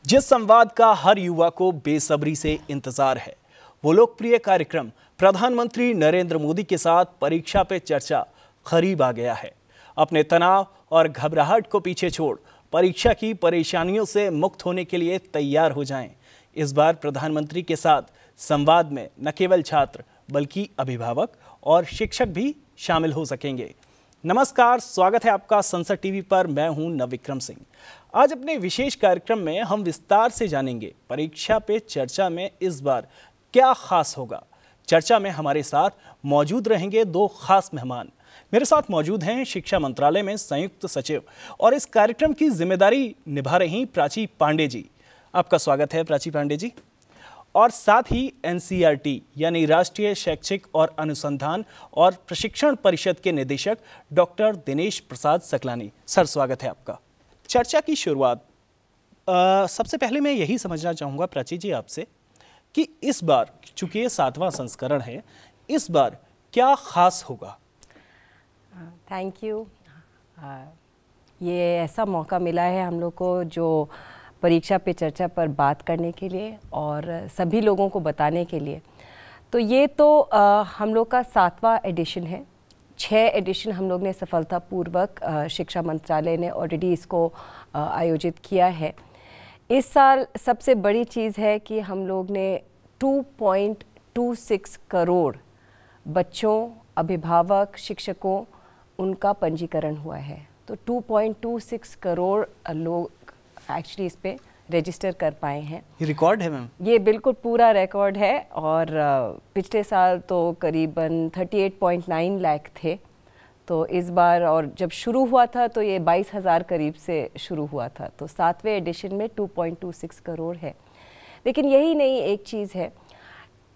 जिस संवाद का हर युवा को बेसब्री से इंतजार है, वो लोकप्रिय कार्यक्रम प्रधानमंत्री नरेंद्र मोदी के साथ परीक्षा पे चर्चा करीब आ गया है। अपने तनाव और घबराहट को पीछे छोड़ परीक्षा की परेशानियों से मुक्त होने के लिए तैयार हो जाएं। इस बार प्रधानमंत्री के साथ संवाद में न केवल छात्र बल्कि अभिभावक और शिक्षक भी शामिल हो सकेंगे। नमस्कार, स्वागत है आपका संसद टीवी पर। मैं हूं नवविक्रम सिंह। आज अपने विशेष कार्यक्रम में हम विस्तार से जानेंगे परीक्षा पे चर्चा में इस बार क्या खास होगा। चर्चा में हमारे साथ मौजूद रहेंगे दो खास मेहमान। मेरे साथ मौजूद हैं शिक्षा मंत्रालय में संयुक्त सचिव और इस कार्यक्रम की जिम्मेदारी निभा रही प्राची पांडे जी। आपका स्वागत है प्राची पांडे जी। और साथ ही NCERT यानी राष्ट्रीय शैक्षिक और अनुसंधान और प्रशिक्षण परिषद के निदेशक डॉक्टर दिनेश प्रसाद सकलानी। सर, स्वागत है आपका। चर्चा की शुरुआत सबसे पहले मैं यही समझना चाहूँगा प्राची जी आपसे कि इस बार चूंकि ये 7वां संस्करण है, इस बार क्या खास होगा? Thank you. ये ऐसा मौका मिला है हम लोग को जो परीक्षा पे चर्चा पर बात करने के लिए और सभी लोगों को बताने के लिए। तो ये तो हम लोग का 7वां एडिशन है। 6 एडिशन हम लोग ने सफलतापूर्वक शिक्षा मंत्रालय ने ऑलरेडी इसको आयोजित किया है। इस साल सबसे बड़ी चीज़ है कि हम लोग ने 2.26 करोड़ बच्चों, अभिभावक, शिक्षकों उनका पंजीकरण हुआ है। तो 2.26 करोड़ लोग एक्चुअली इस पे रजिस्टर कर पाए हैं। ये रिकॉर्ड है मैम? ये बिल्कुल पूरा रिकॉर्ड है। और पिछले साल तो करीबन 38.9 लाख थे। तो इस बार, और जब शुरू हुआ था तो ये 22,000 करीब से शुरू हुआ था। तो 7वें एडिशन में 2.26 करोड़ है। लेकिन यही नहीं, एक चीज़ है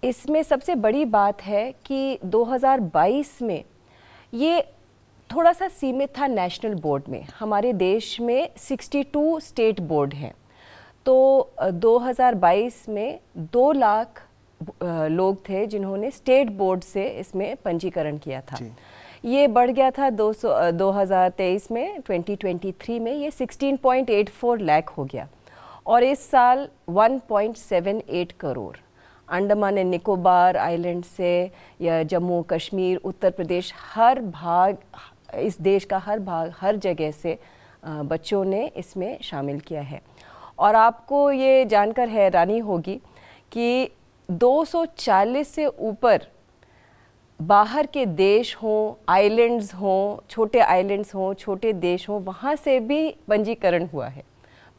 इसमें सबसे बड़ी बात है कि 2022 में ये थोड़ा सा सीमित था नेशनल बोर्ड में। हमारे देश में 62 स्टेट बोर्ड हैं। तो 2022 में 2 लाख लोग थे जिन्होंने स्टेट बोर्ड से इसमें पंजीकरण किया था। ये बढ़ गया था 2023 में, 2023 में ये 16.84 लाख हो गया। और इस साल 1.78 करोड़ अंडमान एंड निकोबार आइलैंड से या जम्मू कश्मीर, उत्तर प्रदेश, हर भाग, इस देश का हर भाग, हर जगह से बच्चों ने इसमें शामिल किया है। और आपको ये जानकर हैरानी होगी कि 240 से ऊपर बाहर के देश हों, आइलैंड्स हों, छोटे आइलैंड्स हों, छोटे देश हों, वहाँ से भी पंजीकरण हुआ है।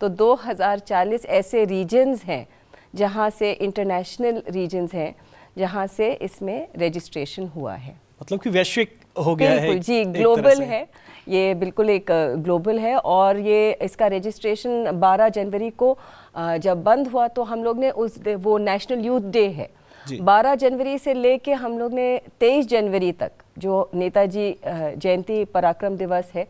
तो 2040 ऐसे रीजन्स हैं जहाँ से, इंटरनेशनल रीजन्स हैं जहाँ से इसमें रजिस्ट्रेशन हुआ है। मतलब कि वैश्विक हो गया है। जी, ग्लोबल है ये, बिल्कुल एक ग्लोबल है। और ये इसका रजिस्ट्रेशन 12 जनवरी को जब बंद हुआ तो हम लोग ने वो नेशनल यूथ डे है, 12 जनवरी से लेके हम लोग ने 23 जनवरी तक जो नेताजी जयंती पराक्रम दिवस है,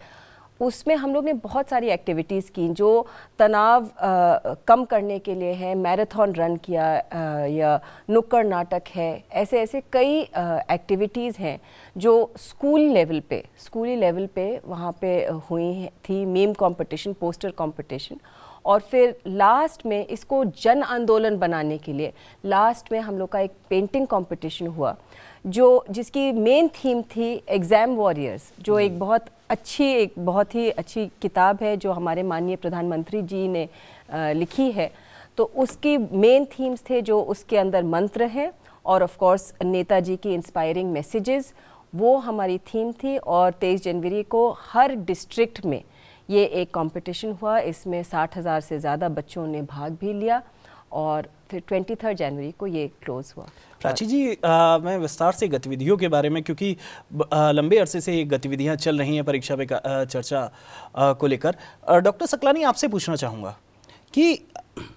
उसमें हम लोग ने बहुत सारी एक्टिविटीज़ की जो तनाव कम करने के लिए है। मैराथन रन किया या नुक्कड़ नाटक है, ऐसे ऐसे कई एक्टिविटीज़ हैं जो स्कूली लेवल पे वहाँ पे हुई थी। Meme competition, poster competition. और फिर लास्ट में इसको जन आंदोलन बनाने के लिए लास्ट में हम लोग का एक पेंटिंग कंपटीशन हुआ जिसकी मेन थीम थी एग्ज़ाम वॉरियर्स, जो एक बहुत ही अच्छी किताब है जो हमारे माननीय प्रधानमंत्री जी ने लिखी है। तो उसकी मेन थीम्स थे जो उसके अंदर मंत्र हैं और ऑफ कोर्स नेताजी की इंस्पायरिंग मैसेजेस, वो हमारी थीम थी। और 23 जनवरी को हर डिस्ट्रिक्ट में ये एक कंपटीशन हुआ। इसमें 60,000 से ज़्यादा बच्चों ने भाग भी लिया और फिर 23 जनवरी को ये क्लोज हुआ। प्राची जी, मैं विस्तार से गतिविधियों के बारे में, क्योंकि लंबे अरसे से ये गतिविधियां चल रही हैं परीक्षा पे चर्चा को लेकर, डॉक्टर सकलानी आपसे पूछना चाहूँगा कि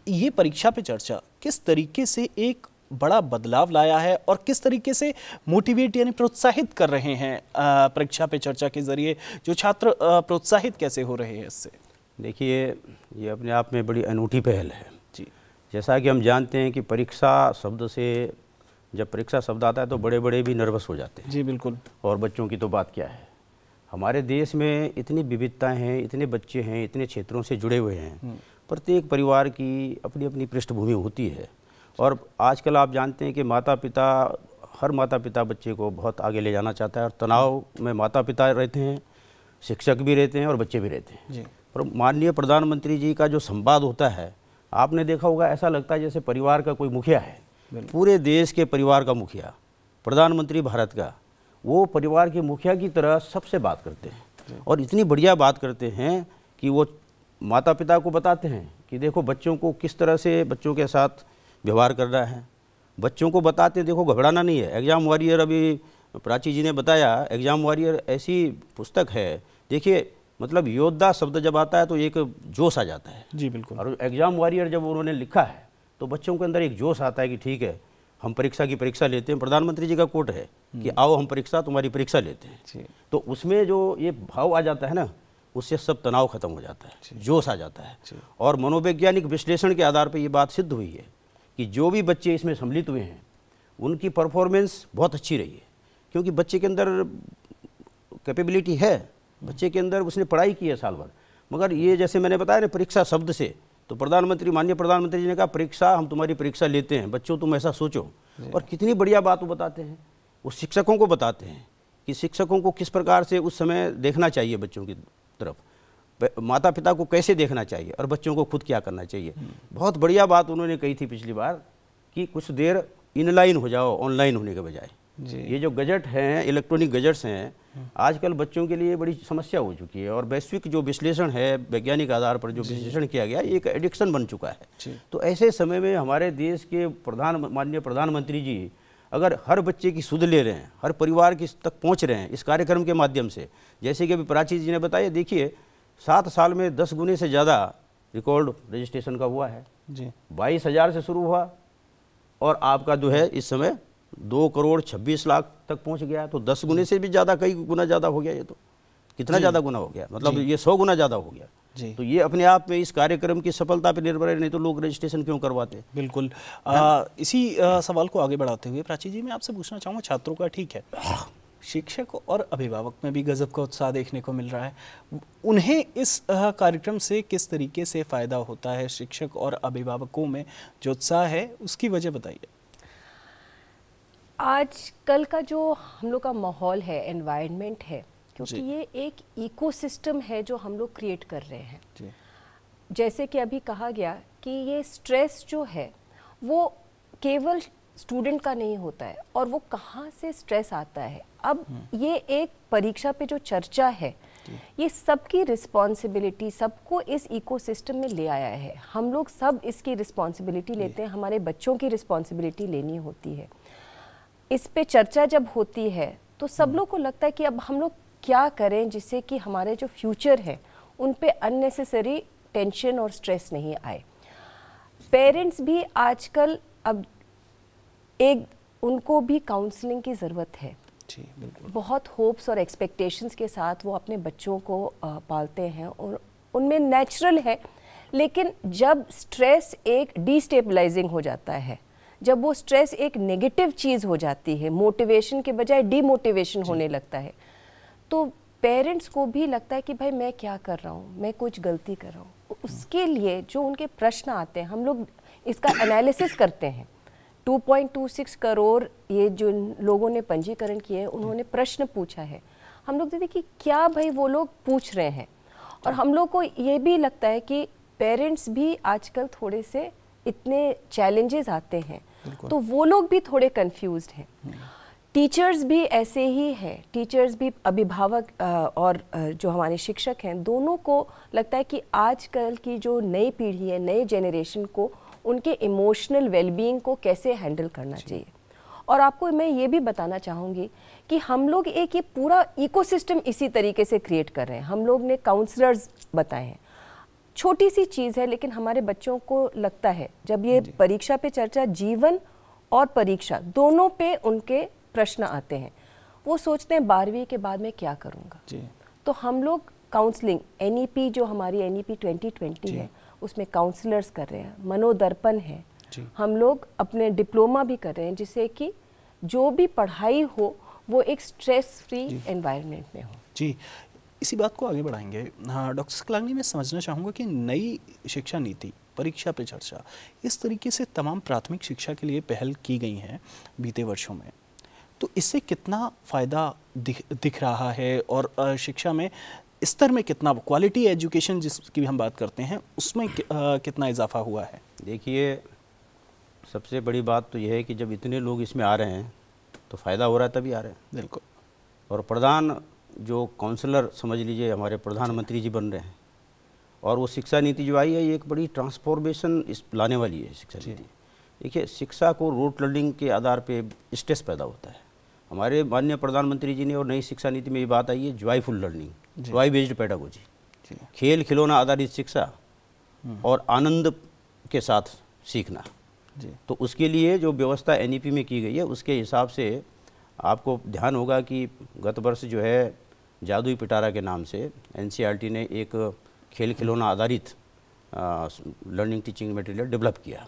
ये परीक्षा पे चर्चा किस तरीके से एक बड़ा बदलाव लाया है और किस तरीके से मोटिवेट यानी प्रोत्साहित कर रहे हैं परीक्षा पे चर्चा के जरिए जो छात्र प्रोत्साहित कैसे हो रहे हैं इससे? देखिए, ये अपने आप में बड़ी अनूठी पहल है जी। जैसा कि हम जानते हैं कि परीक्षा शब्द से, जब परीक्षा शब्द आता है तो बड़े बड़े भी नर्वस हो जाते हैं जी। बिल्कुल। और बच्चों की तो बात क्या है। हमारे देश में इतनी विविधताएं हैं, इतने बच्चे हैं, इतने क्षेत्रों से जुड़े हुए हैं, प्रत्येक परिवार की अपनी अपनी पृष्ठभूमि होती है। और आजकल आप जानते हैं कि हर माता पिता बच्चे को बहुत आगे ले जाना चाहता है, और तनाव में माता पिता रहते हैं, शिक्षक भी रहते हैं और बच्चे भी रहते हैं जी। पर माननीय प्रधानमंत्री जी का जो संवाद होता है, आपने देखा होगा, ऐसा लगता है जैसे परिवार का कोई मुखिया है, पूरे देश के परिवार का मुखिया, प्रधानमंत्री भारत का, वो परिवार के मुखिया की तरह सबसे बात करते हैं। और इतनी बढ़िया बात करते हैं कि वो माता पिता को बताते हैं कि देखो बच्चों को किस तरह से बच्चों के साथ व्यवहार करना है, बच्चों को बताते हैं देखो घबराना नहीं है। एग्ज़ाम वॉरियर, अभी प्राची जी ने बताया, एग्ज़ाम वॉरियर ऐसी पुस्तक है, देखिए मतलब योद्धा शब्द जब आता है तो एक जोश आ जाता है जी। बिल्कुल। और एग्ज़ाम वॉरियर जब उन्होंने लिखा है तो बच्चों के अंदर एक जोश आता है कि ठीक है, हम परीक्षा की परीक्षा लेते हैं। प्रधानमंत्री जी का कोट है कि आओ हम तुम्हारी परीक्षा लेते हैं। तो उसमें जो ये भाव आ जाता है ना, उससे सब तनाव खत्म हो जाता है, जोश आ जाता है। और मनोवैज्ञानिक विश्लेषण के आधार पर ये बात सिद्ध हुई है कि जो भी बच्चे इसमें सम्मिलित हुए हैं उनकी परफॉर्मेंस बहुत अच्छी रही है, क्योंकि बच्चे के अंदर कैपेबिलिटी है, बच्चे के अंदर उसने पढ़ाई की है साल भर। मगर ये जैसे मैंने बताया ना, परीक्षा शब्द से, तो माननीय प्रधानमंत्री जी ने कहा परीक्षा, हम तुम्हारी परीक्षा लेते हैं, बच्चों तुम ऐसा सोचो। और कितनी बढ़िया बात वो बताते हैं, वो शिक्षकों को बताते हैं कि शिक्षकों को किस प्रकार से उस समय देखना चाहिए बच्चों की तरफ, माता पिता को कैसे देखना चाहिए और बच्चों को खुद क्या करना चाहिए। बहुत बढ़िया बात उन्होंने कही थी पिछली बार कि कुछ देर इनलाइन हो जाओ ऑनलाइन होने के बजाय। ये जो गजट हैं, इलेक्ट्रॉनिक गजट्स हैं, आजकल बच्चों के लिए बड़ी समस्या हो चुकी है। और वैश्विक जो विश्लेषण है, वैज्ञानिक आधार पर जो विश्लेषण किया गया, एक एडिक्शन बन चुका है। तो ऐसे समय में हमारे देश के माननीय प्रधानमंत्री जी अगर हर बच्चे की सुध ले रहे हैं, हर परिवार की तक पहुंच रहे हैं इस कार्यक्रम के माध्यम से, जैसे कि अभी प्राची जी ने बताया, देखिए 7 साल में 10 गुने से ज़्यादा रिकॉर्ड रजिस्ट्रेशन का हुआ है जी। 22,000 से शुरू हुआ और आपका जो है इस समय 2,26,00,000 तक पहुंच गया। तो 10 गुने से भी ज़्यादा, कई गुना ज़्यादा हो गया। ये तो कितना ज़्यादा गुना हो गया, मतलब ये 100 गुना ज़्यादा हो गया जी। तो ये अपने आप में इस कार्यक्रम की सफलता पर निर्भर है, नहीं तो लोग रजिस्ट्रेशन क्यों करवाते। बिल्कुल। इसी सवाल को आगे बढ़ाते हुए प्राची जी, मैं आपसे पूछना चाहूँगा, छात्रों का ठीक है, शिक्षक और अभिभावक में भी गजब का उत्साह देखने को मिल रहा है, उन्हें इस कार्यक्रम से किस तरीके से फ़ायदा होता है? शिक्षक और अभिभावकों में जो उत्साह है उसकी वजह बताइए। आजकल का जो हम लोग का माहौल है, एनवायरनमेंट है, क्योंकि ये एक इकोसिस्टम है जो हम लोग क्रिएट कर रहे हैं जी। जैसे कि अभी कहा गया कि ये स्ट्रेस जो है वो केवल स्टूडेंट का नहीं होता है, और वो कहाँ से स्ट्रेस आता है। अब ये एक परीक्षा पे जो चर्चा है, ये सबकी रिस्पॉन्सिबिलिटी, सबको इस इकोसिस्टम में ले आया है। हम लोग सब इसकी रिस्पॉन्सिबिलिटी लेते हैं, हमारे बच्चों की रिस्पॉन्सिबिलिटी लेनी होती है। इस पे चर्चा जब होती है तो सब लोग को लगता है कि अब हम लोग क्या करें जिससे कि हमारे जो फ्यूचर है उन पे अननेसेसरी टेंशन और स्ट्रेस नहीं आए। पेरेंट्स भी आजकल अब उनको भी काउंसलिंग की ज़रूरत है जी। बिल्कुल। बहुत होप्स और एक्सपेक्टेशंस के साथ वो अपने बच्चों को पालते हैं और उनमें नेचुरल है, लेकिन जब स्ट्रेस एक डिस्टेबलाइजिंग हो जाता है, जब वो स्ट्रेस एक नेगेटिव चीज़ हो जाती है, मोटिवेशन के बजाय डीमोटिवेशन होने लगता है, तो पेरेंट्स को भी लगता है कि भाई मैं क्या कर रहा हूँ, मैं कुछ गलती कर रहा हूँ। उसके लिए जो उनके प्रश्न आते हैं, हम लोग इसका एनालिसिस करते हैं। 2.26 करोड़ ये जो लोगों ने पंजीकरण किए हैं, उन्होंने प्रश्न पूछा है। हम लोग देखते कि क्या भाई वो लोग पूछ रहे हैं, और हम लोग को ये भी लगता है कि पेरेंट्स भी आजकल थोड़े से इतने चैलेंजेस आते हैं तो वो लोग भी थोड़े कंफ्यूज्ड हैं। टीचर्स भी ऐसे ही हैं, टीचर्स भी, अभिभावक और जो हमारे शिक्षक हैं, दोनों को लगता है कि आजकल की जो नई पीढ़ी है, नए जनरेशन को उनके इमोशनल वेलबीइंग को कैसे हैंडल करना चाहिए। और आपको मैं ये भी बताना चाहूँगी कि हम लोग एक ये पूरा इकोसिस्टम इसी तरीके से क्रिएट कर रहे हैं। हम लोग ने काउंसलर्स बताए हैं, छोटी सी चीज़ है, लेकिन हमारे बच्चों को लगता है जब ये परीक्षा पे चर्चा, जीवन और परीक्षा दोनों पे उनके प्रश्न आते हैं, वो सोचते हैं 12वीं के बाद मैं क्या करूँगा। तो हम लोग काउंसलिंग, NEP जो हमारी NEP 2020 है, उसमें काउंसलर्स कर रहे हैं, मनोदर्पण है, हम लोग अपने डिप्लोमा भी कर रहे हैं, जिससे कि जो भी पढ़ाई हो वो एक स्ट्रेस फ्री एनवायरनमेंट में हो। जी, इसी बात को आगे बढ़ाएंगे। हाँ डॉक्टर सकलानी, मैं समझना चाहूँगा कि नई शिक्षा नीति, परीक्षा पे चर्चा, इस तरीके से तमाम प्राथमिक शिक्षा के लिए पहल की गई हैं बीते वर्षों में, तो इससे कितना फ़ायदा दिख रहा है और शिक्षा में स्तर में कितना, क्वालिटी एजुकेशन जिसकी भी हम बात करते हैं, उसमें कितना इजाफा हुआ है? देखिए, सबसे बड़ी बात तो यह है कि जब इतने लोग इसमें आ रहे हैं तो फ़ायदा हो रहा है, तभी आ रहे हैं। बिल्कुल। और प्रधान जो काउंसलर समझ लीजिए हमारे प्रधानमंत्री जी बन रहे हैं, और वो शिक्षा नीति जो आई है ये एक बड़ी ट्रांसफॉर्मेशन इस लाने वाली है शिक्षा नीति। देखिए, शिक्षा को रूट लर्निंग के आधार पे स्ट्रेस पैदा होता है। हमारे माननीय प्रधानमंत्री जी ने और नई शिक्षा नीति में ये बात आई है, joyful learning, Joy based pedagogy, खेल खिलौना आधारित शिक्षा और आनंद के साथ सीखना। तो उसके लिए जो व्यवस्था एनईपी में की गई है, उसके हिसाब से आपको ध्यान होगा कि गत वर्ष जो है जादुई पिटारा के नाम से एनसीईआरटी ने एक खेल खिलौना आधारित लर्निंग टीचिंग मटेरियल डेवलप किया,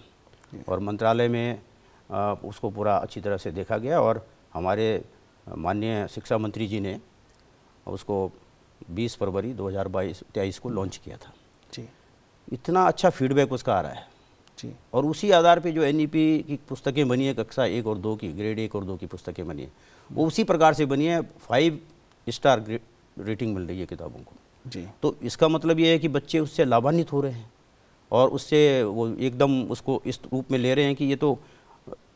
और मंत्रालय में उसको पूरा अच्छी तरह से देखा गया, और हमारे माननीय शिक्षा मंत्री जी ने उसको 20 फरवरी 2023 को लॉन्च किया था। इतना अच्छा फीडबैक उसका आ रहा है जी। और उसी आधार पे जो एनईपी की पुस्तकें बनी है, कक्षा 1 और 2 की, ग्रेड 1 और 2 की पुस्तकें बनी है, वो उसी प्रकार से बनी है। 5 स्टार रेटिंग मिल रही है किताबों को जी। तो इसका मतलब ये है कि बच्चे उससे लाभान्वित हो रहे हैं, और उससे वो एकदम उसको इस रूप में ले रहे हैं कि ये तो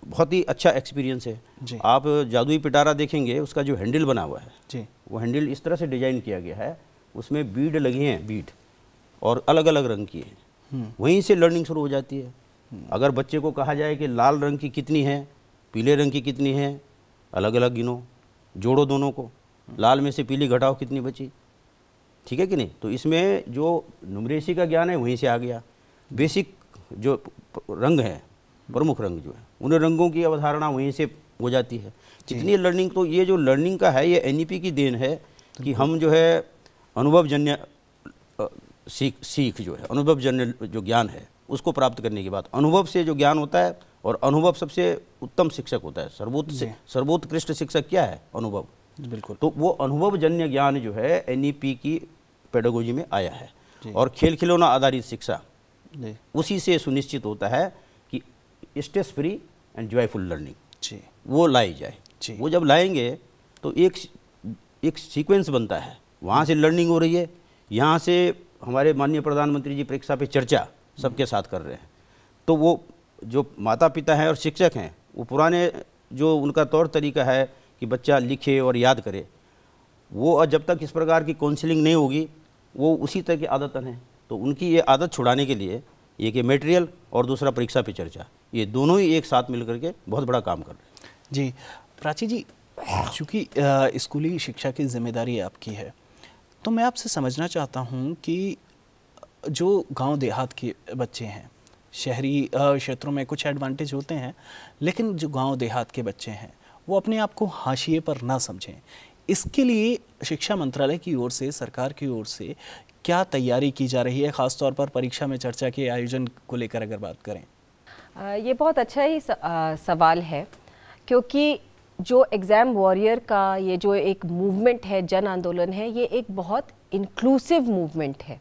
बहुत ही अच्छा एक्सपीरियंस है जी। आप जादुई पिटारा देखेंगे, उसका जो हैंडल बना हुआ है जी, वो हैंडल इस तरह से डिजाइन किया गया है, उसमें बीड लगी हैं, बीड, और अलग अलग रंग की है, वहीं से लर्निंग शुरू हो जाती है। अगर बच्चे को कहा जाए कि लाल रंग की कितनी है, पीले रंग की कितनी है, अलग अलग गिनो, जोड़ो दोनों को, लाल में से पीली घटाओ कितनी बची, ठीक है कि नहीं। तो इसमें जो न्यूमरेसी का ज्ञान है वहीं से आ गया। बेसिक जो रंग है, प्रमुख रंग जो है, उन रंगों की अवधारणा वहीं से हो जाती है। जितनी लर्निंग, तो ये जो लर्निंग का है ये एनईपी की देन है कि हम जो है अनुभवजन्य सीख जो है, अनुभवजन्य जो ज्ञान है उसको प्राप्त करने के बाद, अनुभव से जो ज्ञान होता है, और अनुभव सबसे उत्तम शिक्षक होता है। सर्वोत्कृष्ट शिक्षक क्या है? अनुभव। बिल्कुल। तो वो अनुभवजन्य ज्ञान जो है एनईपी की पेडागोजी में आया है, और खेल खिलौना आधारित शिक्षा उसी से सुनिश्चित होता है कि stress free and joyful learning वो लाई जाए। वो जब लाएंगे तो एक सीक्वेंस बनता है, वहाँ से लर्निंग हो रही है, यहाँ से हमारे माननीय प्रधानमंत्री जी परीक्षा पे चर्चा सबके साथ कर रहे हैं। तो वो जो माता पिता हैं और शिक्षक हैं, वो पुराने जो उनका तौर तरीका है कि बच्चा लिखे और याद करे, वो जब तक इस प्रकार की काउंसलिंग नहीं होगी वो उसी तरह की आदतन है। तो उनकी ये आदत छुड़ाने के लिए एक ये मटेरियल और दूसरा परीक्षा पे चर्चा, ये दोनों ही एक साथ मिलकर के बहुत बड़ा काम कर रहे हैं जी। प्राची जी, चूँकि स्कूली शिक्षा की जिम्मेदारी आपकी है, तो मैं आपसे समझना चाहता हूँ कि जो गांव देहात के बच्चे हैं, शहरी क्षेत्रों में कुछ एडवांटेज होते हैं, लेकिन जो गांव देहात के बच्चे हैं वो अपने आप को हाशिए पर ना समझें, इसके लिए शिक्षा मंत्रालय की ओर से, सरकार की ओर से क्या तैयारी की जा रही है, ख़ासतौर पर परीक्षा में चर्चा के आयोजन को लेकर अगर बात करें? ये बहुत अच्छा ही सवाल है, क्योंकि जो एग्ज़ाम वॉरियर का ये जो एक मूवमेंट है, जन आंदोलन है, ये एक बहुत इंक्लूसिव मूवमेंट है।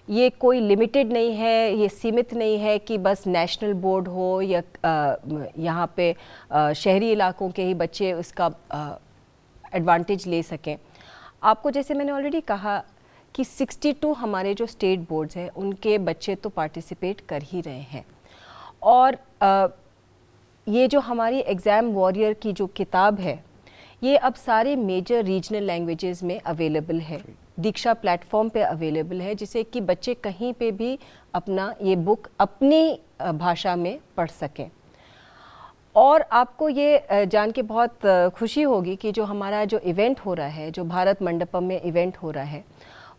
ये कोई लिमिटेड नहीं है, ये सीमित नहीं है कि बस नेशनल बोर्ड हो या यहाँ पे शहरी इलाकों के ही बच्चे उसका एडवांटेज ले सकें। आपको जैसे मैंने ऑलरेडी कहा कि 62 हमारे जो स्टेट बोर्ड्स हैं उनके बच्चे तो पार्टिसिपेट कर ही रहे हैं, और ये जो हमारी एग्ज़ाम वॉरियर की जो किताब है ये अब सारे मेजर रीजनल लैंग्वेजेस में अवेलेबल है, दीक्षा प्लेटफॉर्म पे अवेलेबल है, जिससे कि बच्चे कहीं पे भी अपना ये बुक अपनी भाषा में पढ़ सकें। और आपको ये जान के बहुत खुशी होगी कि जो हमारा जो इवेंट हो रहा है, जो भारत मंडपम में इवेंट हो रहा है,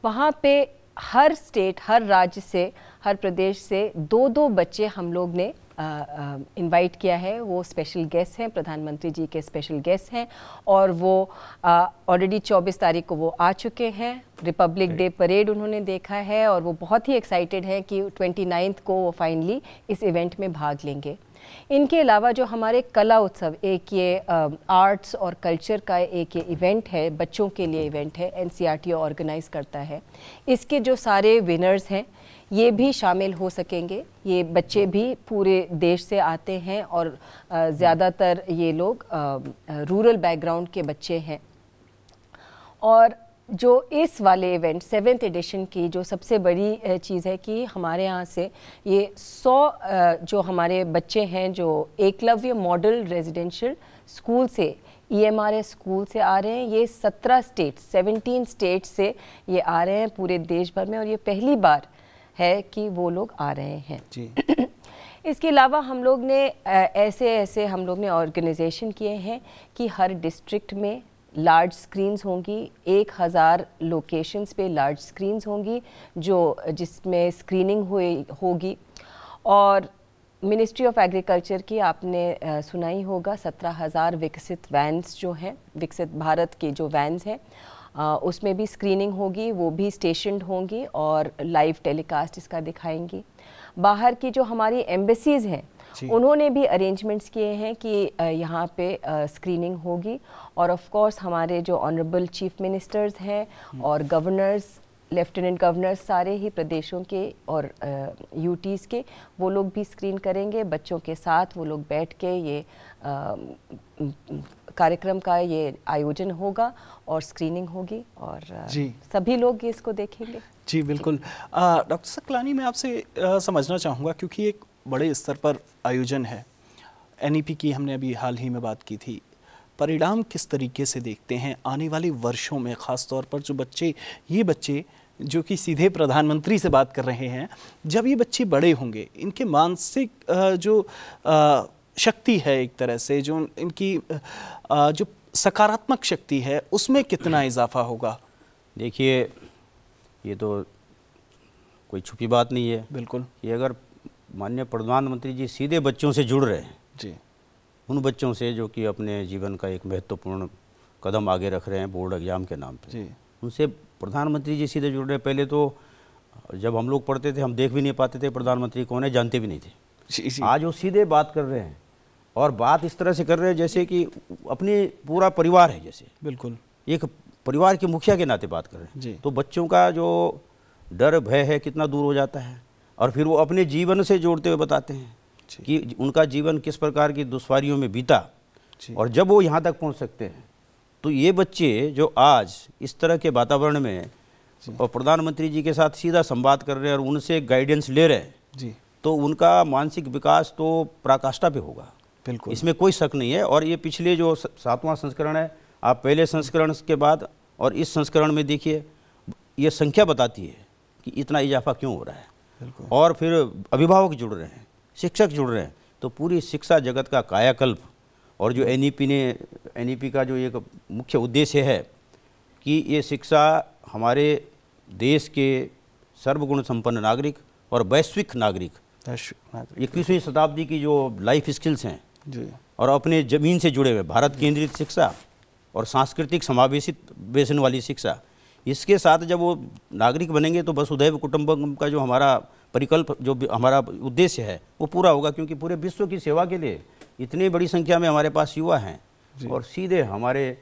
वहाँ पे हर स्टेट, हर राज्य से, हर प्रदेश से 2-2 बच्चे हम लोग ने इनवाइट किया है। वो स्पेशल गेस्ट हैं, प्रधानमंत्री जी के स्पेशल गेस्ट हैं, और वो ऑलरेडी 24 तारीख को वो आ चुके हैं। रिपब्लिक डे परेड उन्होंने देखा है, और वो बहुत ही एक्साइटेड हैं कि 29 को वो फाइनली इस इवेंट में भाग लेंगे। इनके अलावा जो हमारे कला उत्सव, एक ये आर्ट्स और कल्चर का एक ये इवेंट है, बच्चों के लिए इवेंट है, एनसीईआरटी ऑर्गेनाइज करता है। इसके जो सारे विनर्स हैं ये भी शामिल हो सकेंगे। ये बच्चे भी पूरे देश से आते हैं और ज़्यादातर ये लोग रूरल बैकग्राउंड के बच्चे हैं। और जो इस वाले इवेंट 7th एडिशन की जो सबसे बड़ी चीज़ है कि हमारे यहाँ से ये 100 जो हमारे बच्चे हैं जो एकलव्य मॉडल रेजिडेंशियल स्कूल से, EMRS स्कूल से आ रहे हैं। ये 17 स्टेट्स से ये आ रहे हैं पूरे देश भर में, और ये पहली बार है कि वो लोग आ रहे हैं जी। इसके अलावा हम लोग ने ऐसे हम लोग ने ऑर्गेनाइजेशन किए हैं कि हर डिस्ट्रिक्ट में लार्ज स्क्रीन्स होंगी, 1000 लोकेशंस पे लार्ज स्क्रीन्स होंगी जिसमें स्क्रीनिंग होगी। और मिनिस्ट्री ऑफ एग्रीकल्चर की आपने सुना ही होगा, 17,000 विकसित वैन्स जो हैं, विकसित भारत के जो वैन्स हैं उसमें भी स्क्रीनिंग होगी, वो भी स्टेशनड होंगी और लाइव टेलीकास्ट इसका दिखाएंगी। बाहर की जो हमारी एम्बेसीज हैं उन्होंने भी अरेंजमेंट्स किए हैं कि यहाँ पे स्क्रीनिंग होगी। और ऑफ कोर्स हमारे जो ऑनरेबल चीफ मिनिस्टर्स हैं और गवर्नर्स, लेफ्टिनेंट गवर्नर्स सारे ही प्रदेशों के और यूटीज़ के, वो लोग भी स्क्रीन करेंगे बच्चों के साथ। वो लोग बैठ के ये कार्यक्रम का ये आयोजन होगा और स्क्रीनिंग होगी और सभी लोग इसको देखेंगे। जी बिल्कुल। डॉक्टर सकलानी, मैं आपसे समझना चाहूँगा, क्योंकि एक बड़े स्तर पर आयोजन है, NEP की हमने अभी हाल ही में बात की थी, परिणाम किस तरीके से देखते हैं आने वाले वर्षों में, ख़ास तौर पर जो बच्चे, ये बच्चे जो कि सीधे प्रधानमंत्री से बात कर रहे हैं, जब ये बच्चे बड़े होंगे, इनके मानसिक जो शक्ति है, एक तरह से जो इनकी जो सकारात्मक शक्ति है, उसमें कितना इजाफा होगा? देखिए, ये तो कोई छुपी बात नहीं है। बिल्कुल। ये अगर माननीय प्रधानमंत्री जी सीधे बच्चों से जुड़ रहे हैं जी, उन बच्चों से जो कि अपने जीवन का एक महत्वपूर्ण कदम आगे रख रहे हैं बोर्ड एग्जाम के नाम पे, उनसे प्रधानमंत्री जी सीधे जुड़ रहे हैं। पहले तो जब हम लोग पढ़ते थे हम देख भी नहीं पाते थे प्रधानमंत्री कौन है, जानते भी नहीं थे। आज वो सीधे बात कर रहे हैं और बात इस तरह से कर रहे हैं जैसे कि अपने पूरा परिवार है, जैसे बिल्कुल एक परिवार के मुखिया के नाते बात कर रहे हैं। तो बच्चों का जो डर भय है कितना दूर हो जाता है, और फिर वो अपने जीवन से जोड़ते हुए बताते हैं कि उनका जीवन किस प्रकार की दुश्वारियों में बीता, और जब वो यहाँ तक पहुँच सकते हैं। तो ये बच्चे जो आज इस तरह के वातावरण में और प्रधानमंत्री जी के साथ सीधा संवाद कर रहे हैं और उनसे गाइडेंस ले रहे हैं, तो उनका मानसिक विकास तो पराकाष्ठा पे होगा, बिल्कुल, इसमें कोई शक नहीं है। और ये पिछले जो 7वां संस्करण है, आप पहले संस्करण के बाद और इस संस्करण में देखिए, ये संख्या बताती है कि इतना इजाफा क्यों हो रहा है। और फिर अभिभावक जुड़ रहे हैं, शिक्षक जुड़ रहे हैं, तो पूरी शिक्षा जगत का कायाकल्प। और जो NEP का जो एक मुख्य उद्देश्य है कि ये शिक्षा हमारे देश के सर्वगुण संपन्न नागरिक और वैश्विक नागरिक 21वीं शताब्दी की जो लाइफ स्किल्स हैं जी, और अपने ज़मीन से जुड़े हुए भारत केंद्रित शिक्षा और सांस्कृतिक समावेशन वाली शिक्षा, इसके साथ जब वो नागरिक बनेंगे तो वसुधैव कुटुंबकम का जो हमारा परिकल्प, जो हमारा उद्देश्य है, वो पूरा होगा। क्योंकि पूरे विश्व की सेवा के लिए इतनी बड़ी संख्या में हमारे पास युवा हैं और सीधे हमारे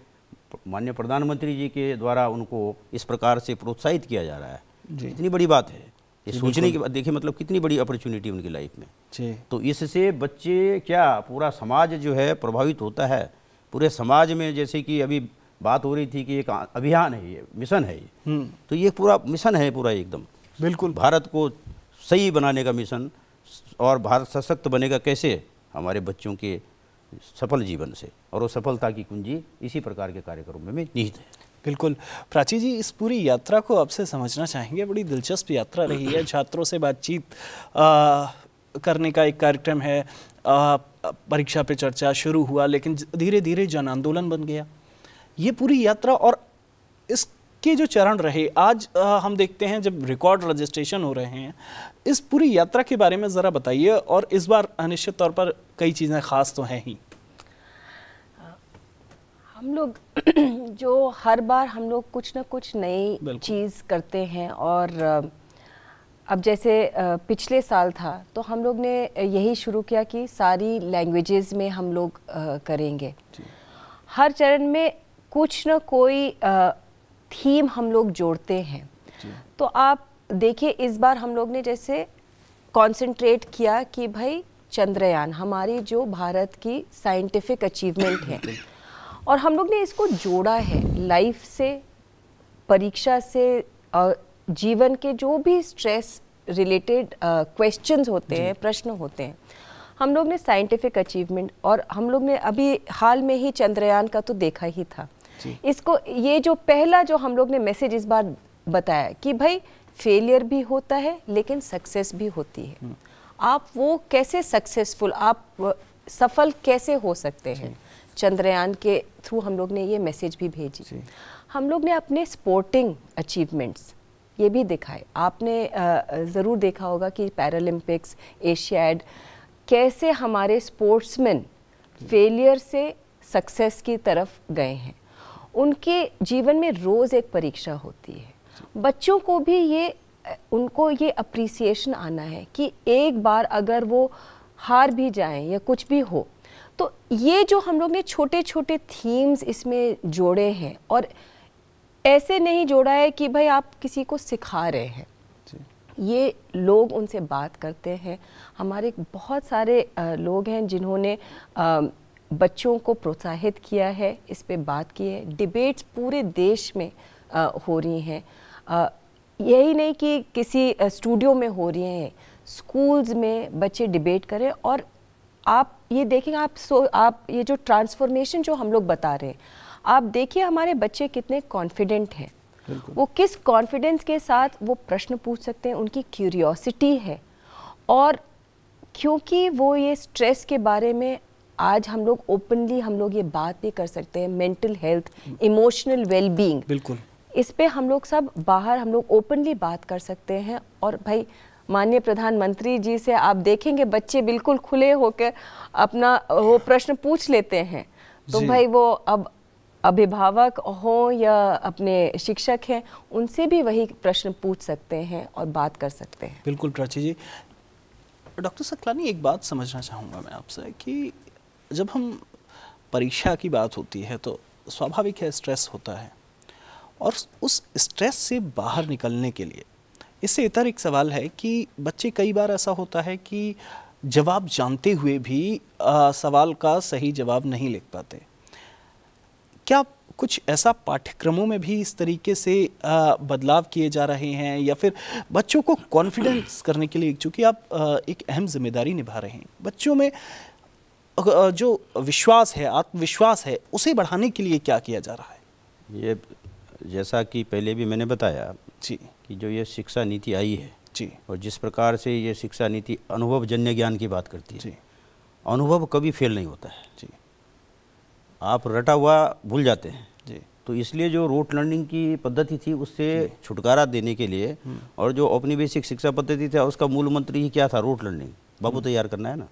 माननीय प्रधानमंत्री जी के द्वारा उनको इस प्रकार से प्रोत्साहित किया जा रहा है। इतनी बड़ी बात है, ये सोचने की बात। देखिए मतलब कितनी बड़ी अपॉर्चुनिटी उनकी लाइफ में। तो इससे बच्चे क्या, पूरा समाज जो है प्रभावित होता है। पूरे समाज में, जैसे कि अभी बात हो रही थी कि एक अभियान है, ये मिशन है, ये तो ये पूरा मिशन है, पूरा एकदम बिल्कुल भारत को सही बनाने का मिशन, और भारत सशक्त बनेगा कैसे, हमारे बच्चों के सफल जीवन से, और वो सफलता की कुंजी इसी प्रकार के कार्यक्रमों में निहित है। बिल्कुल। प्राची जी, इस पूरी यात्रा को आपसे समझना चाहेंगे, बड़ी दिलचस्प यात्रा रही है, छात्रों से बातचीत करने का एक कार्यक्रम है, परीक्षा पे चर्चा शुरू हुआ, लेकिन धीरे धीरे जन आंदोलन बन गया ये पूरी यात्रा। और इसके जो चरण रहे, आज हम देखते हैं जब रिकॉर्ड रजिस्ट्रेशन हो रहे हैं, इस पूरी यात्रा के बारे में ज़रा बताइए। और इस बार निश्चित तौर पर कई चीज़ें ख़ास तो हैं ही। हम लोग जो हर बार हम लोग कुछ ना कुछ नई चीज़ करते हैं, और अब जैसे पिछले साल था तो हम लोग ने यही शुरू किया कि सारी लैंग्वेजेस में हम लोग करेंगे। हर चरण में कुछ न कोई थीम हम लोग जोड़ते हैं। तो आप देखिए इस बार हम लोग ने जैसे कंसंट्रेट किया कि भाई चंद्रयान हमारी जो भारत की साइंटिफिक अचीवमेंट है और हम लोग ने इसको जोड़ा है लाइफ से, परीक्षा से, जीवन के जो भी स्ट्रेस रिलेटेड क्वेश्चंस होते हैं, प्रश्न होते हैं, हम लोग ने साइंटिफिक अचीवमेंट और हम लोग ने अभी हाल में ही चंद्रयान का तो देखा ही था। इसको ये जो पहला जो हम लोग ने मैसेज इस बार बताया कि भाई फेलियर भी होता है लेकिन सक्सेस भी होती है। आप वो कैसे सक्सेसफुल, आप सफल कैसे हो सकते हैं, चंद्रयान के थ्रू हम लोग ने ये मैसेज भी भेजी। हम लोग ने अपने स्पोर्टिंग अचीवमेंट्स ये भी दिखाए। आपने ज़रूर देखा होगा कि पैरालंपिक्स, एशियाड, कैसे हमारे स्पोर्ट्समैन फेलियर से सक्सेस की तरफ गए हैं। उनके जीवन में रोज़ एक परीक्षा होती है। बच्चों को भी ये, उनको ये अप्रिसिएशन आना है कि एक बार अगर वो हार भी जाएं या कुछ भी हो, तो ये जो हम लोग ने छोटे छोटे थीम्स इसमें जोड़े हैं और ऐसे नहीं जोड़ा है कि भाई आप किसी को सिखा रहे हैं, ये लोग उनसे बात करते हैं। हमारे बहुत सारे लोग हैं जिन्होंने बच्चों को प्रोत्साहित किया है, इस पे बात की है। डिबेट्स पूरे देश में हो रही हैं। यही नहीं कि किसी स्टूडियो में हो रही हैं, स्कूल्स में बच्चे डिबेट करें। और आप ये देखेंगे, आप ये जो ट्रांसफॉर्मेशन जो हम लोग बता रहे हैं, आप देखिए हमारे बच्चे कितने कॉन्फिडेंट हैं। वो किस कॉन्फिडेंस के साथ वो प्रश्न पूछ सकते हैं, उनकी क्यूरियोसिटी है। और क्योंकि वो ये स्ट्रेस के बारे में आज हम लोग ओपनली हम लोग ये बात भी कर सकते हैं, मेंटल हेल्थ, इमोशनल वेलबींग, बिल्कुल इस पे हम लोग सब बाहर हम लोग ओपनली बात कर सकते हैं। और भाई माननीय प्रधानमंत्री जी से आप देखेंगे बच्चे बिल्कुल खुले होकर अपना वो प्रश्न पूछ लेते हैं। तो भाई वो अब अभिभावक हो या अपने शिक्षक हैं, उनसे भी वही प्रश्न पूछ सकते हैं और बात कर सकते हैं। बिल्कुल प्राची जी। डॉक्टर सकलानी, एक बात समझना चाहूँगा मैं आपसे कि जब हम परीक्षा की बात होती है तो स्वाभाविक है स्ट्रेस होता है, और उस स्ट्रेस से बाहर निकलने के लिए इससे इतर एक सवाल है कि बच्चे कई बार ऐसा होता है कि जवाब जानते हुए भी सवाल का सही जवाब नहीं लिख पाते। क्या कुछ ऐसा पाठ्यक्रमों में भी इस तरीके से बदलाव किए जा रहे हैं, या फिर बच्चों को कॉन्फिडेंस करने के लिए, चूँकि आप एक अहम जिम्मेदारी निभा रहे हैं, बच्चों में जो विश्वास है, आत्मविश्वास है, उसे बढ़ाने के लिए क्या किया जा रहा है? ये जैसा कि पहले भी मैंने बताया जी कि जो ये शिक्षा नीति आई है जी, और जिस प्रकार से ये शिक्षा नीति अनुभवजन्य ज्ञान की बात करती है जी, अनुभव कभी फेल नहीं होता है जी। आप रटा हुआ भूल जाते हैं जी। तो इसलिए जो रोट लर्निंग की पद्धति थी उससे छुटकारा देने के लिए, और जो औपनिवेशिक शिक्षा पद्धति था उसका मूल मंत्र ही क्या था? रोट लर्निंग, बाबू तैयार करना है ना,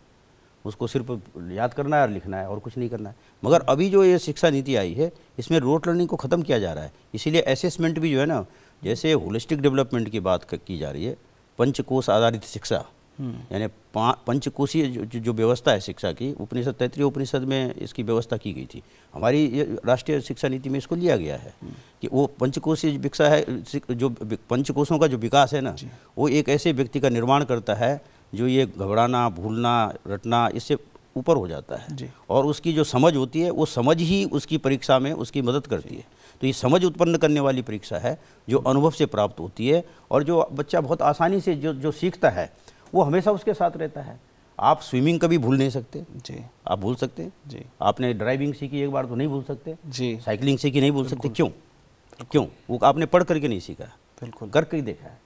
उसको सिर्फ याद करना है और लिखना है और कुछ नहीं करना है। मगर अभी जो ये शिक्षा नीति आई है इसमें रोट लर्निंग को ख़त्म किया जा रहा है। इसीलिए असेसमेंट भी जो है ना, जैसे होलिस्टिक डेवलपमेंट की बात की जा रही है, पंचकोश आधारित शिक्षा, यानी पंचकोशीय जो व्यवस्था है शिक्षा की, उपनिषद, तैत्रीय उपनिषद में इसकी व्यवस्था की गई थी। हमारी राष्ट्रीय शिक्षा नीति में इसको लिया गया है कि वो पंचकोशीय शिक्षा है। जो पंचकोशों का जो विकास है ना, वो एक ऐसे व्यक्ति का निर्माण करता है जो ये घबराना, भूलना, रटना, इससे ऊपर हो जाता है। और उसकी जो समझ होती है वो समझ ही उसकी परीक्षा में उसकी मदद करती है। तो ये समझ उत्पन्न करने वाली परीक्षा है जो अनुभव से प्राप्त होती है, और जो बच्चा बहुत आसानी से जो सीखता है वो हमेशा उसके साथ रहता है। आप स्विमिंग कभी भूल नहीं सकते जी, आप भूल सकते हैं जी। आपने ड्राइविंग सीखी एक बार तो नहीं भूल सकते जी, साइकिलिंग सीखी नहीं भूल सकते। क्यों? वो आपने पढ़ करके नहीं सीखा, बिल्कुल करके ही देखा है,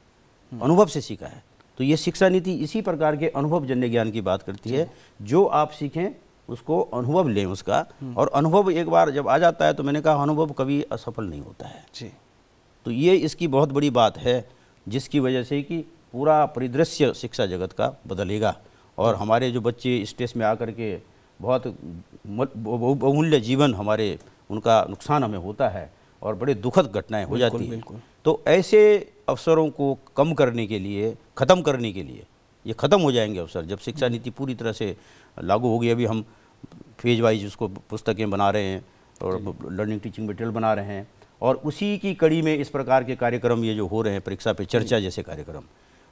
अनुभव से सीखा है। तो ये शिक्षा नीति इसी प्रकार के अनुभवजन्य ज्ञान की बात करती है। जो आप सीखें उसको अनुभव लें उसका, और अनुभव एक बार जब आ जाता है तो मैंने कहा अनुभव कभी असफल नहीं होता है जी। तो ये इसकी बहुत बड़ी बात है जिसकी वजह से कि पूरा परिदृश्य शिक्षा जगत का बदलेगा, और हमारे जो बच्चे स्ट्रेस में आकर के बहुत बहुमूल्य जीवन हमारे उनका नुकसान हमें होता है, और बड़े दुखद घटनाएं हो जाती हैं। बिल्कुल। तो ऐसे अवसरों को कम करने के लिए, ख़त्म करने के लिए, ये ख़त्म हो जाएंगे अवसर जब शिक्षा नीति पूरी तरह से लागू होगी। अभी हम फेज वाइज उसको पुस्तकें बना रहे हैं और लर्निंग टीचिंग मटेरियल बना रहे हैं, और उसी की कड़ी में इस प्रकार के कार्यक्रम ये जो हो रहे हैं, परीक्षा पे चर्चा जैसे कार्यक्रम,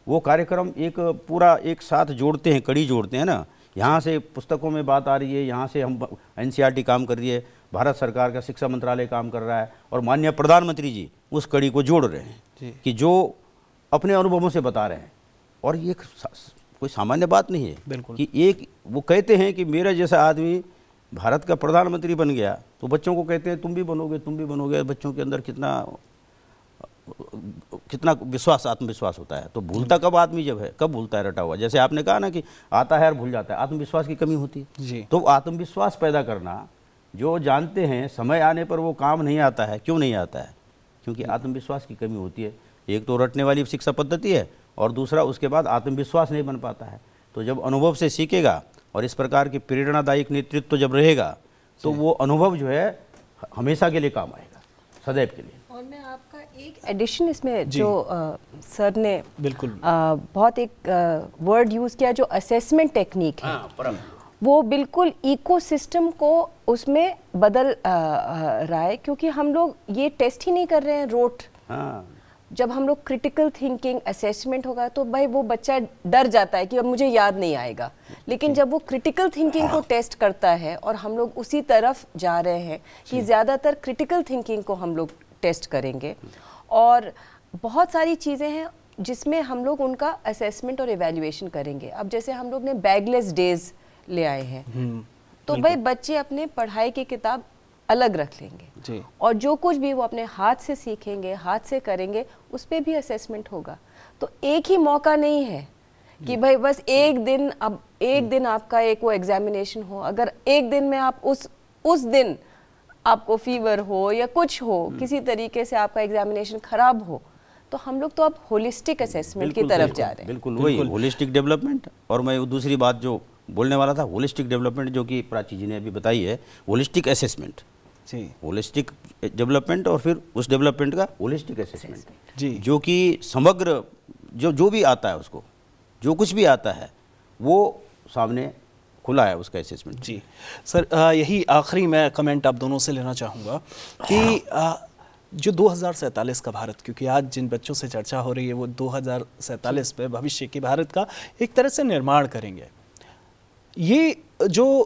वो कार्यक्रम एक पूरा एक साथ जोड़ते हैं, कड़ी जोड़ते हैं ना। यहाँ से पुस्तकों में बात आ रही है, यहाँ से हम NCERT काम कर रही है, भारत सरकार का शिक्षा मंत्रालय काम कर रहा है, और माननीय प्रधानमंत्री जी उस कड़ी को जोड़ रहे हैं कि जो अपने अनुभवों से बता रहे हैं। और ये कोई सामान्य बात नहीं है कि एक वो कहते हैं कि मेरा जैसा आदमी भारत का प्रधानमंत्री बन गया, तो बच्चों को कहते हैं तुम भी बनोगे, तुम भी बनोगे। बच्चों के अंदर कितना विश्वास, आत्मविश्वास होता है। तो भूलता कब आदमी जब है, कब भूलता है रटा हुआ। जैसे आपने कहा ना कि आता है और भूल जाता है, आत्मविश्वास की कमी होती है जी। तो आत्मविश्वास पैदा करना, जो जानते हैं समय आने पर वो काम नहीं आता है। क्यों नहीं आता है? क्योंकि आत्मविश्वास की कमी होती है। एक तो रटने वाली शिक्षा पद्धति है, और दूसरा उसके बाद आत्मविश्वास नहीं बन पाता है। तो जब अनुभव से सीखेगा और इस प्रकार की प्रेरणादायक नेतृत्व जब रहेगा, तो वो अनुभव जो है हमेशा के लिए काम आएगा, सदैव के लिए। और मैं आपका एक एडिशन इसमें जो सर ने बिल्कुल बहुत एक वर्ड यूज़ किया जो असेसमेंट टेक्निक है, वो बिल्कुल इकोसिस्टम को उसमें बदल रहा है। क्योंकि हम लोग ये टेस्ट ही नहीं कर रहे हैं रोट। जब हम लोग क्रिटिकल थिंकिंग असेसमेंट होगा तो भाई वो बच्चा डर जाता है कि अब मुझे याद नहीं आएगा। लेकिन जब वो क्रिटिकल थिंकिंग को टेस्ट करता है, और हम लोग उसी तरफ जा रहे हैं कि ज़्यादातर क्रिटिकल थिंकिंग को हम लोग टेस्ट करेंगे, और बहुत सारी चीज़ें हैं जिसमें हम लोग उनका असेसमेंट और इवैल्यूएशन करेंगे। अब जैसे हम लोग ने बैगलेस डेज ले आए हैं, तो भाई बच्चे अपने पढ़ाई की किताब अलग रख लेंगे जी। और जो कुछ भी वो अपने हाथ से सीखेंगे, हाथ से करेंगे, उस पर भी असेसमेंट होगा। तो एक ही मौका नहीं है कि भाई बस एक दिन, अब एक दिन आपका एक वो एग्जामिनेशन हो। अगर एक दिन में आप उस दिन आपको फीवर हो या कुछ हो, किसी तरीके से आपका एग्जामिनेशन खराब हो, तो हम लोग तो अब होलिस्टिक असेसमेंट की तरफ जा रहे हैं। बिल्कुल वही होलिस्टिक डेवलपमेंट। और मैं वो दूसरी बात जो बोलने वाला था, होलिस्टिक डेवलपमेंट, जो कि प्राची जी ने अभी बताई है, होलिस्टिक असेसमेंट जी, होलिस्टिक डेवलपमेंट, और फिर उस डेवलपमेंट का होलिस्टिक असेसमेंट जी, जो कि समग्र जो भी आता है, उसको जो कुछ भी आता है वो सामने खुला है उसका असेसमेंट। जी सर, यही आखिरी मैं कमेंट आप दोनों से लेना चाहूँगा कि जो 2047 का भारत, क्योंकि आज जिन बच्चों से चर्चा हो रही है वो 2047 पे भविष्य के भारत का एक तरह से निर्माण करेंगे। ये जो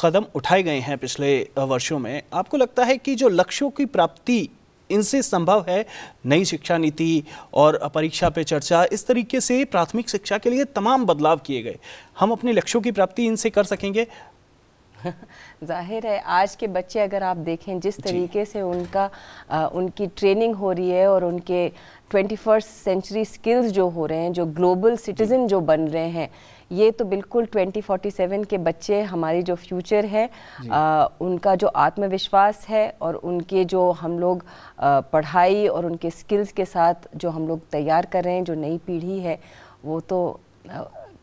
कदम उठाए गए हैं पिछले वर्षों में, आपको लगता है कि जो लक्ष्यों की प्राप्ति इनसे संभव है? नई शिक्षा नीति और परीक्षा पे चर्चा, इस तरीके से प्राथमिक शिक्षा के लिए तमाम बदलाव किए गए, हम अपने लक्ष्यों की प्राप्ति इनसे कर सकेंगे? जाहिर है आज के बच्चे अगर आप देखें जिस तरीके से उनकी ट्रेनिंग हो रही है और उनके 21st सेंचुरी स्किल्स जो हो रहे हैं, जो ग्लोबल सिटीजन जो बन रहे हैं, ये तो बिल्कुल 2047 के बच्चे हमारी जो फ्यूचर है, उनका जो आत्मविश्वास है और उनके जो हम लोग पढ़ाई और उनके स्किल्स के साथ जो हम लोग तैयार कर रहे हैं, जो नई पीढ़ी है, वो तो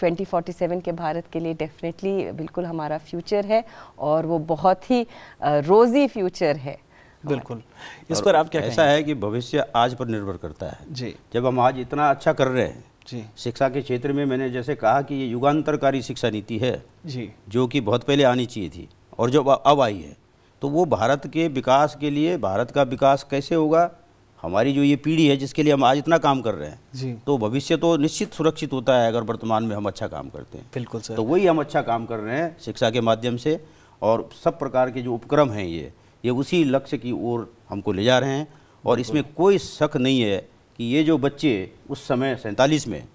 2047 के भारत के लिए डेफिनेटली बिल्कुल हमारा फ्यूचर है, और वो बहुत ही रोज़ी फ्यूचर है। बिल्कुल। इस पर आप क्या कहेंगे? ऐसा है कि भविष्य आज पर निर्भर करता है जी। जब हम आज इतना अच्छा कर रहे हैं जी, शिक्षा के क्षेत्र में, मैंने जैसे कहा कि ये युगांतरकारी शिक्षा नीति है जी, जो कि बहुत पहले आनी चाहिए थी और जो अब आई है, तो वो भारत के विकास के लिए, भारत का विकास कैसे होगा, हमारी जो ये पीढ़ी है जिसके लिए हम आज इतना काम कर रहे हैं जी, तो भविष्य तो निश्चित सुरक्षित होता है अगर वर्तमान में हम अच्छा काम करते हैं। बिल्कुल सर। तो वही हम अच्छा काम कर रहे हैं शिक्षा के माध्यम से, और सब प्रकार के जो उपक्रम हैं ये उसी लक्ष्य की ओर हमको ले जा रहे हैं। और इसमें कोई शक नहीं है कि ये जो बच्चे उस समय 47 में,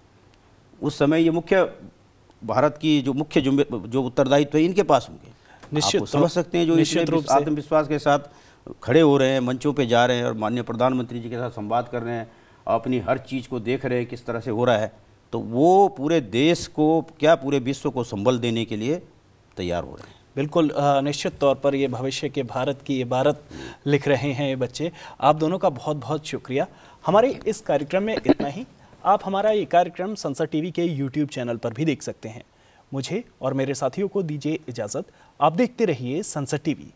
उस समय ये मुख्य भारत की जो मुख्य जो उत्तरदायित्व है इनके पास होंगे। निश्चित समझ सकते हैं जो इतने आत्मविश्वास के साथ खड़े हो रहे हैं, मंचों पे जा रहे हैं और माननीय प्रधानमंत्री जी के साथ संवाद कर रहे हैं, अपनी हर चीज़ को देख रहे हैं किस तरह से हो रहा है, तो वो पूरे देश को क्या पूरे विश्व को संबल देने के लिए तैयार हो रहे हैं। बिल्कुल, निश्चित तौर पर ये भविष्य के भारत की इबारत लिख रहे हैं ये बच्चे। आप दोनों का बहुत बहुत शुक्रिया। हमारे इस कार्यक्रम में इतना ही। आप हमारा ये कार्यक्रम संसद टीवी के YouTube चैनल पर भी देख सकते हैं। मुझे और मेरे साथियों को दीजिए इजाज़त। आप देखते रहिए संसद टीवी।